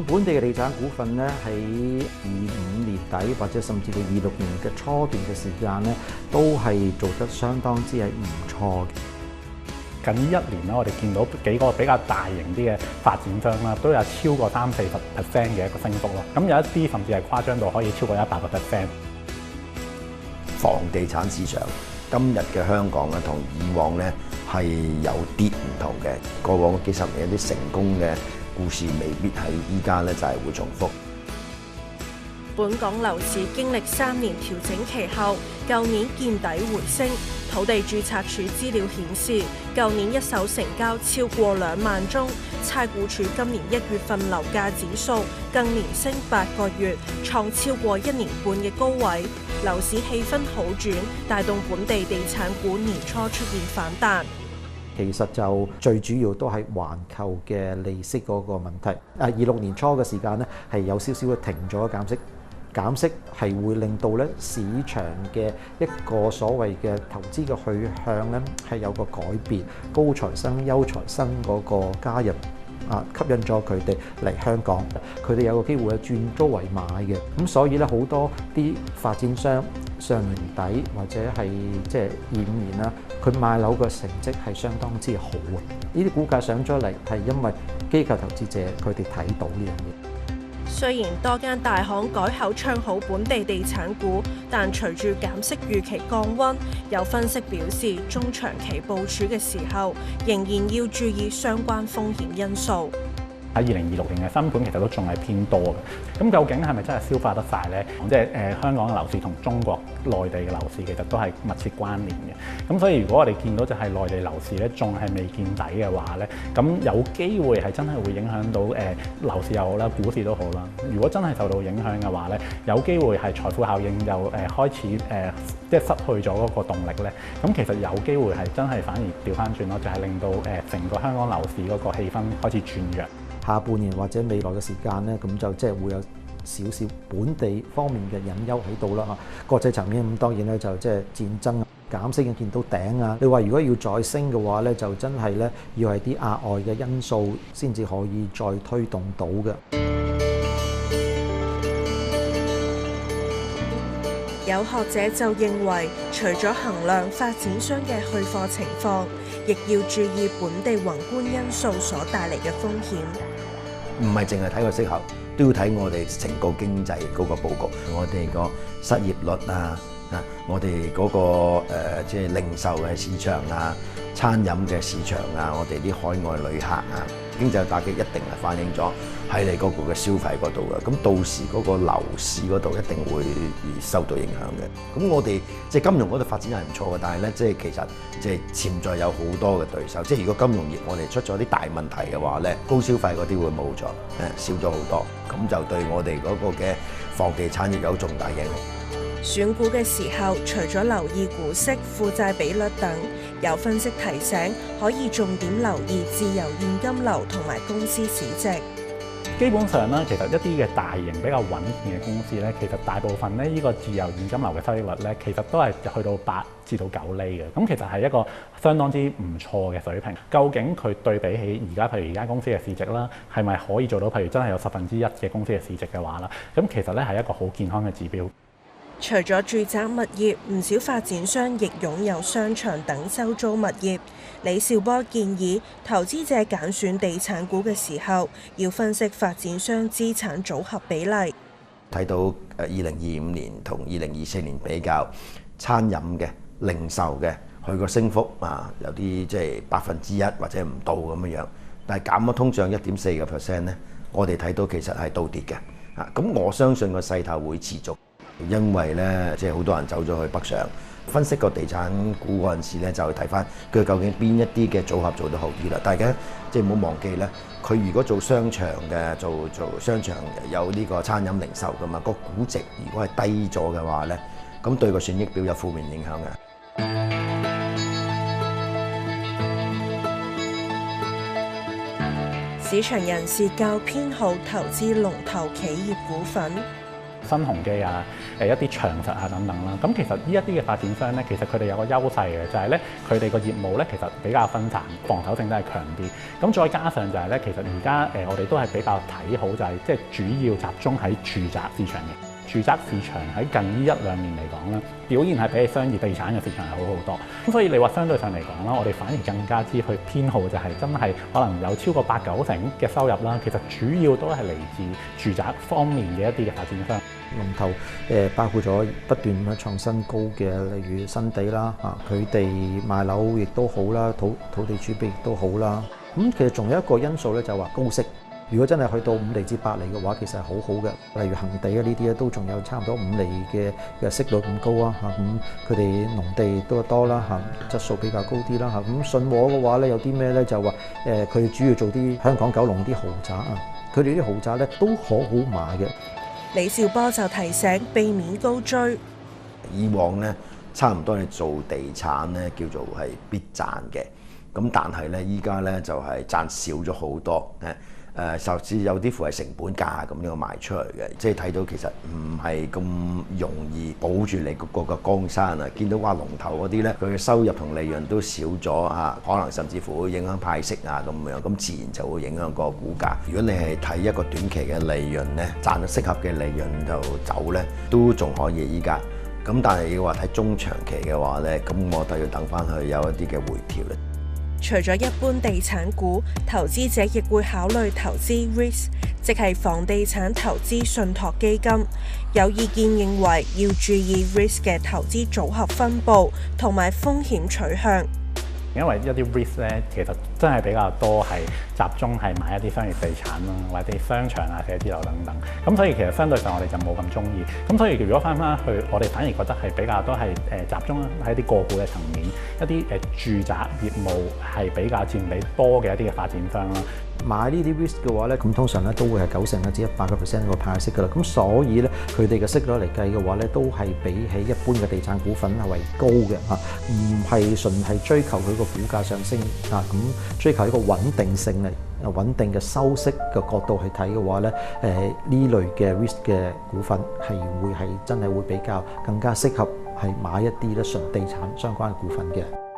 本地嘅地產股份咧，喺25年底或者甚至到26年嘅初段嘅時間咧，都係做得相當之係唔錯嘅。近呢1年啦，我哋見到幾個比較大型啲嘅發展商啦，都有超過30-40% 嘅一個升幅咯。咁有一啲甚至係誇張到可以超過100%。房地產市場今日嘅香港咧，同以往咧係有啲唔同嘅。過往幾十年一啲成功嘅故事，未必係依家咧就係會重複。本港樓市經歷3年調整期後，舊年見底回升。土地註冊處資料顯示，舊年一手成交超過2萬宗。差估署今年1月份樓價指數更連升8個月，創超過1年半嘅高位。樓市氣氛好轉，帶動本地地產股年初出現反彈。其實就最主要都係環球嘅利息嗰個問題。26年初嘅時間咧，係有少少嘅停咗減息。減息係會令到咧市場嘅一個所謂嘅投資嘅去向咧係有個改變，高材生、優材生嗰個加入吸引咗佢哋嚟香港，佢哋有個機會係轉租為買嘅。咁所以咧好多啲發展商上年底或者係即係25年啦，佢賣樓嘅成績係相當之好啊！呢啲股價上咗嚟係因為機構投資者佢哋睇到呢樣嘢。雖然多間大行改口唱好本地地產股，但隨住減息預期降溫，有分析表示中長期部署嘅時候，仍然要注意相關風險因素。喺2026年嘅新盤其實都仲係偏多嘅，咁究竟係咪真係消化得晒呢？即係香港嘅樓市同中國內地嘅樓市其實都係密切關聯嘅。咁所以如果我哋見到就係內地樓市咧仲係未見底嘅話咧，咁有機會係真係會影響到樓市又好啦，股市都好啦。如果真係受到影響嘅話咧，有機會係財富效應就開始即係失去咗嗰個動力咧。咁其實有機會係真係反而調翻轉咯，就係令到成個香港樓市嗰個氣氛開始轉弱。下半年或者未來嘅時間咧，咁就即係會有少少本地方面嘅隱憂喺度啦嚇。國際層面咁當然咧就即係戰爭減息已經見到頂啊！你話如果要再升嘅話咧，就真係咧要係啲額外嘅因素先至可以再推動到嘅。有學者就認為，除咗衡量發展商嘅去貨情況，亦要注意本地宏觀因素所帶嚟嘅風險。唔係淨係睇個息口，都要睇我哋成個經濟嗰個佈局，我哋個失業率我哋嗰個即係零售嘅市場啊、餐飲嘅市場啊、我哋啲海外旅客啊，經濟打擊一定係反映咗喺你嗰個嘅消費嗰度嘅。咁到時嗰個樓市嗰度一定會受到影響嘅。咁我哋即係金融嗰度發展係唔錯嘅，但係咧即係其實即係潛在有好多嘅對手。即係如果金融業我哋出咗啲大問題嘅話咧，高消費嗰啲會冇咗，少咗好多，咁就對我哋嗰個嘅房地產業有重大影響。選股嘅時候，除咗留意股息、負債比率等，有分析提醒可以重點留意自由現金流同埋公司市值。基本上咧，其實一啲嘅大型比較穩健嘅公司咧，其實大部分咧呢個自由現金流嘅收益率咧，其實都係去到8至到9厘嘅。咁其實係一個相當之唔錯嘅水平。究竟佢對比起而家譬如而家公司嘅市值啦，係咪可以做到譬如真係有1/10嘅公司嘅市值嘅話啦？咁其實咧係一個好健康嘅指標。除咗住宅物業，唔少發展商亦擁有商場等收租物業。李兆波建議投資者揀選地產股嘅時候，要分析發展商資產組合比例。睇到2025年同2024年比較，餐飲嘅、零售嘅，佢個升幅有啲即係1%或者唔到咁樣，但係減咗通脹1.4%咧，我哋睇到其實係倒跌嘅。咁我相信個勢頭會持續。因為咧，即係好多人走咗去北上，分析個地產股嗰陣時咧，就睇翻佢究竟邊一啲嘅組合做得好啲啦。大家即係唔好忘記咧，佢如果做商場嘅，做商場有呢個餐飲零售噶嘛，個估值如果係低咗嘅話咧，咁對個損益表有負面影響嘅。市場人士較偏好投資龍頭企業股份。新鴻基啊、一啲長實啊等等啦。咁其實呢一啲嘅發展商咧，其實佢哋有個優勢嘅，就係咧佢哋個業務咧其實比較分散，防守性都係強啲。咁再加上就係咧，其實而家我哋都係比較睇好，就係即係主要集中喺住宅市場嘅。住宅市場喺近呢1-2年嚟講咧，表現係比起商業地產嘅市場係好好多。咁所以你話相對上嚟講啦，我哋反而更加之去偏好就係真係可能有超過8-9成嘅收入啦。其實主要都係嚟自住宅方面嘅一啲嘅發展商。龍頭包括咗不斷咁樣創新高嘅，例如新地啦佢哋賣樓亦都好啦，土地儲備亦都好啦。咁其實仲有一個因素咧，就係話高息。如果真係去到5厘至8厘嘅話，其實係好好嘅。例如恒地啊呢啲咧，都仲有差唔多5厘嘅息率咁高啊咁佢哋農地都多啦質素比較高啲啦咁信和嘅話咧，有啲咩咧就話佢哋主要做啲香港九龍啲豪宅佢哋啲豪宅咧都好好買嘅。李兆波就提醒避免高追。以往咧差唔多你做地產咧叫做係必賺嘅，咁但係咧依家咧就係賺少咗好多甚至有啲乎係成本價咁樣賣出嚟嘅，即係睇到其實唔係咁容易保住你嗰個江山啊！見到話龍頭嗰啲咧，佢嘅收入同利潤都少咗可能甚至乎會影響派息咁樣，咁自然就會影響個股價。如果你係睇一個短期嘅利潤咧，賺到適合嘅利潤就走咧，都仲可以依家。咁但係要話睇中長期嘅話咧，咁我都要等翻去有一啲嘅回調咧。除咗一般地產股，投資者亦會考慮投資 REITs， 即係房地產投資信託基金。有意見認為要注意 REITs 嘅投資組合分佈同埋風險取向。因為一啲 REITs 咧，其實真係比較多係集中係買一啲商業地產啦，或者啲商場啊、寫字樓等等。咁所以其實相對上我哋就冇咁中意。咁所以如果翻去，我哋反而覺得係比較多係集中喺啲個股嘅層面，一啲住宅業務係比較佔比多嘅一啲嘅發展商啦。買呢啲 risk 嘅話咧，咁通常咧都會係90%至100%個派息噶啦。咁所以咧，佢哋嘅息率嚟計嘅話咧，都係比起一般嘅地產股份係為高嘅唔係純係追求佢個股價上升咁追求一個穩定性嚟穩定嘅收息嘅角度去睇嘅話咧，呢類嘅 risk 嘅股份係真係會比較更加適合係買一啲咧純地產相關嘅股份嘅。